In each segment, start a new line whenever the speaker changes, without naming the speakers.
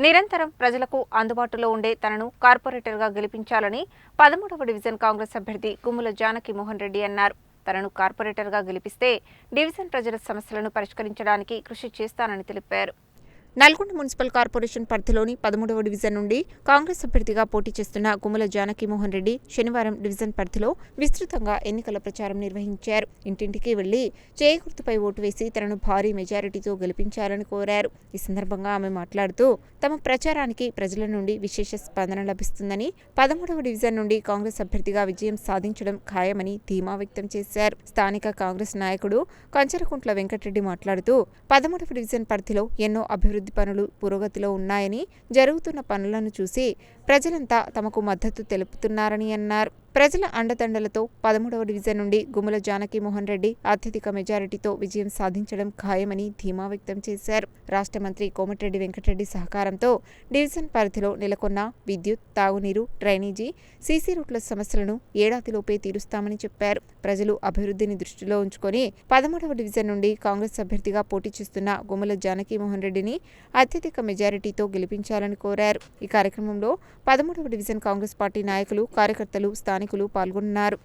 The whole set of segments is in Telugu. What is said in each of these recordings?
నిరంతరం ప్రజలకు అందుబాటులో ఉండే తనను కార్పొరేటర్గా గెలిపించాలని 13వ డివిజన్ కాంగ్రెస్ అభ్యర్థి గుమ్ముల జానకి మోహన్ రెడ్డి అన్నారు. తనను కార్పొరేటర్గా గెలిపిస్తే డివిజన్ ప్రజల సమస్యలను పరిష్కరించడానికి కృషి చేస్తానని తెలిపారు. నల్గొండ మున్సిపల్ కార్పొరేషన్ పరిధిలోని 13వ డివిజన్ నుండి కాంగ్రెస్ అభ్యర్థిగా పోటీ చేస్తున్న గుమ్ముల జానకి మోహన్ రెడ్డి శనివారం డివిజన్ పరిధిలో విస్తృతంగా ఎన్నికల ప్రచారం నిర్వహించారు. ఇంటింటికి వెళ్లి చేయి గుర్తుపై ఓటు వేసి తనను భారీ మెజారిటీతో గెలిపించాలని కోరారు. ఈ సందర్భంగా ఆమె మాట్లాడుతూ తమ ప్రచారానికి ప్రజల నుండి విశేష స్పందన లభిస్తుందని, 13వ డివిజన్ నుండి కాంగ్రెస్ అభ్యర్థిగా విజయం సాధించడం ఖాయమని ధీమా వ్యక్తం చేశారు. స్థానిక కాంగ్రెస్ నాయకుడు కంచరకుంట్ల వెంకటరెడ్డి మాట్లాడుతూ 13వ డివిజన్ పరిధిలో ఎన్నో అభివృద్ధి పనులు పురోగతిలో ఉన్నాయని, జరుగుతున్న పనులను చూసి ప్రజలంతా తమకు మద్దతు తెలుపుతున్నారని అన్నారు. ప్రజల అండదండలతో 13వ డివిజన్ నుండి గుమ్ముల జానకి మోహన్ రెడ్డి అత్యధిక మెజారిటీతో విజయం సాధించడం ఖాయమని ధీమా వ్యక్తం చేశారు. రాష్ట్ర మంత్రి కోమటిరెడ్డి వెంకటరెడ్డి సహకారంతో డివిజన్ పరిధిలో నెలకొన్న విద్యుత్, తాగునీరు, డ్రైనేజీ, సీసీ రోడ్ల సమస్యలను ఏడాదిలోపే తీరుస్తామని చెప్పారు. ప్రజలు అభివృద్ధిని దృష్టిలో ఉంచుకొని 13వ డివిజన్ నుండి కాంగ్రెస్ అభ్యర్థిగా పోటీ చేస్తున్న గుమ్ముల జానకి మోహన్ రెడ్డిని అత్యధిక మెజారిటీతో గెలిపించాలని కోరారు. ఈ కార్యక్రమంలో 13వ డివిజన్ కాంగ్రెస్ పార్టీ నాయకులు, కార్యకర్తలు, స్థానికులు పాల్గొన్నారు.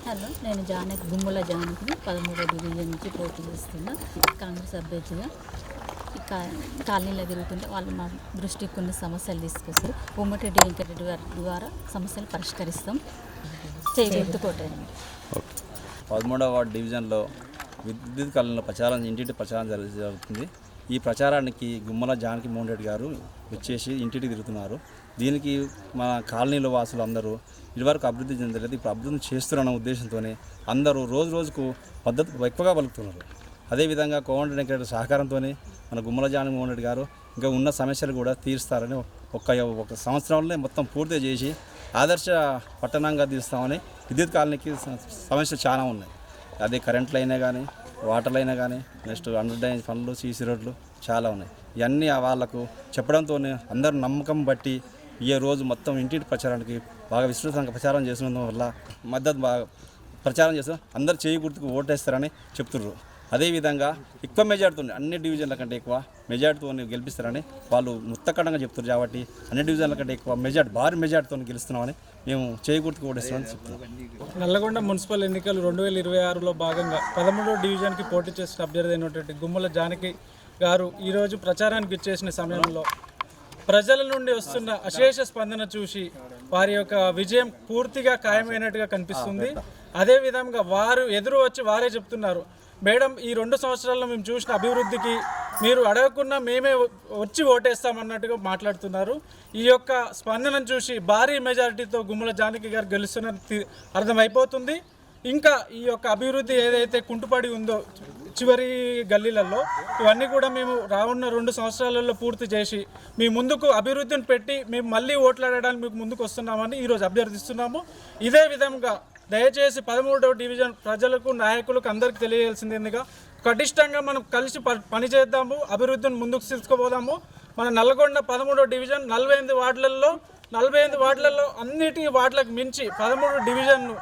హలో, నేను గుమ్ముల జానకిని 13వ డివిజన్ నుంచి పోటీ చేస్తున్నా కాంగ్రెస్ అభ్యర్థిగా. కాలనీలో తిరుగుతుంటే వాళ్ళు మా దృష్టికి కొన్ని సమస్యలు తీసుకొస్తారు. కోమటిరెడ్డి వెంకటరెడ్డి గారి ద్వారా సమస్యలు పరిష్కరిస్తాం. చేయగలుగుతుకోటండి.
13వ డివిజన్లో విద్యుత్ కాలనీలో ప్రచారం, ఇంటింటి ప్రచారం జరుగుతుంది. ఈ ప్రచారానికి గుమ్మల జానకి మోహన్ రెడ్డి గారు వచ్చేసి ఇంటింటికి తిరుగుతున్నారు. దీనికి మా కాలనీలో వాసులు అందరూ ఇదివరకు అభివృద్ధి చెందలేదు, ఇప్పుడు అభివృద్ధి చేస్తున్న ఉద్దేశంతోనే అందరూ రోజు రోజుకు పద్ధతి ఎక్కువగా పలుకుతున్నారు. అదేవిధంగా కోమటిరెడ్డి వెంకటరెడ్డి సహకారంతోనే మన గుమ్మల జానకి మోహన్ రెడ్డి గారు ఇంకా ఉన్న సమస్యలు కూడా తీరుస్తారని ఒక సంవత్సరంలో మొత్తం పూర్తి చేసి ఆదర్శ పట్టణంగా తీరుస్తామని. విద్యుత్ కాలనీకి సమస్యలు చాలా ఉన్నాయి. అదే కరెంట్లు అయినా కానీ, వాటర్లు అయినా కానీ, నెక్స్ట్ అండర్ డ్రైనేజ్ పనులు, సీసీ రోడ్లు చాలా ఉన్నాయి. ఇవన్నీ వాళ్ళకు చెప్పడంతో అందరూ నమ్మకం బట్టి ఈ రోజు మొత్తం ఇంటింటి ప్రచారానికి బాగా విస్తృతంగా ప్రచారం చేసినందు వల్ల మద్దతు బాగా ప్రచారం చేస్తూ అందరూ చేయి గుర్తుకు ఓటేస్తారని చెప్తున్నారు. అదేవిధంగా ఎక్కువ మెజార్టీతో, అన్ని డివిజన్ల కంటే ఎక్కువ మెజార్టీతో గెలిపిస్తారని వాళ్ళు ముత్తకడంగా చెప్తున్నారు. కాబట్టి అన్ని డివిజన్ల కంటే ఎక్కువ భారీ మెజార్టీతో గెలుస్తున్నామని మేము చేయి గుర్తుకు ఓటేస్తామని చెప్తున్నాం.
నల్లగొండ మున్సిపల్ ఎన్నికలు 2026లో భాగంగా 13వ డివిజన్కి పోటీ చేసిన అభ్యర్థి అయినటువంటి గుమ్ముల జానకి గారు ఈరోజు ప్రచారానికి ఇచ్చేసిన సమయంలో ప్రజల నుండి వస్తున్న అశేష స్పందన చూసి వారి యొక్క విజయం పూర్తిగా ఖాయమైనట్టుగా కనిపిస్తుంది. అదేవిధంగా వారు ఎదురు వచ్చి వారే చెప్తున్నారు, మేడం ఈ 2 సంవత్సరాల్లో మేము చూసిన అభివృద్ధికి మీరు అడగకుండా మేమే వచ్చి ఓటేస్తామన్నట్టుగా మాట్లాడుతున్నారు. ఈ యొక్క స్పందనను చూసి భారీ మెజారిటీతో గుమ్ముల జానకి గారు గెలుస్తున్నది అర్థమైపోతుంది. ఇంకా ఈ యొక్క అభివృద్ధి ఏదైతే కుంటుపడి ఉందో చివరి గల్లీలలో, ఇవన్నీ కూడా మేము రానున్న 2 సంవత్సరాలలో పూర్తి చేసి మీ ముందుకు అభివృద్ధిని పెట్టి మేము మళ్ళీ ఓట్లాడడానికి మీకు ముందుకు వస్తున్నామని ఈరోజు అభ్యర్థిస్తున్నాము. ఇదే విధంగా దయచేసి 13వ డివిజన్ ప్రజలకు, నాయకులకు అందరికీ తెలియజేయాల్సిందిగా పటిష్టంగా మనం కలిసి పనిచేద్దాము, అభివృద్ధిని ముందుకు తీసుకుపోదాము. మన నల్గొండ 13వ డివిజన్ 45 వార్డులలో అన్నిటి వార్డులకు మించి 13వ డివిజన్ను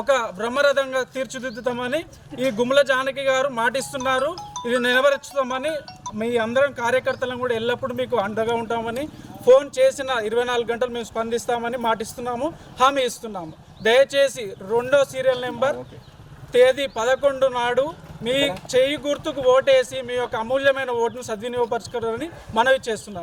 ఒక బ్రహ్మరథంగా తీర్చిదిద్దుతామని ఈ గుమ్ముల జానకి గారు మాటిస్తున్నారు. ఇది నెరవేర్చుతామని మీ అందరం కార్యకర్తలను కూడా ఎల్లప్పుడూ మీకు అండగా ఉంటామని, ఫోన్ చేసిన 24 గంటలు మేము స్పందిస్తామని మాటిస్తున్నాము, హామీ ఇస్తున్నాము. దయచేసి 2వ సీరియల్ నెంబర్ తేదీ 11 నాడు మీ చేయి గుర్తుకు ఓటేసి మీ యొక్క అమూల్యమైన ఓటును సద్వినియోగపరచుకోవాలని మనవి చేస్తున్నాను.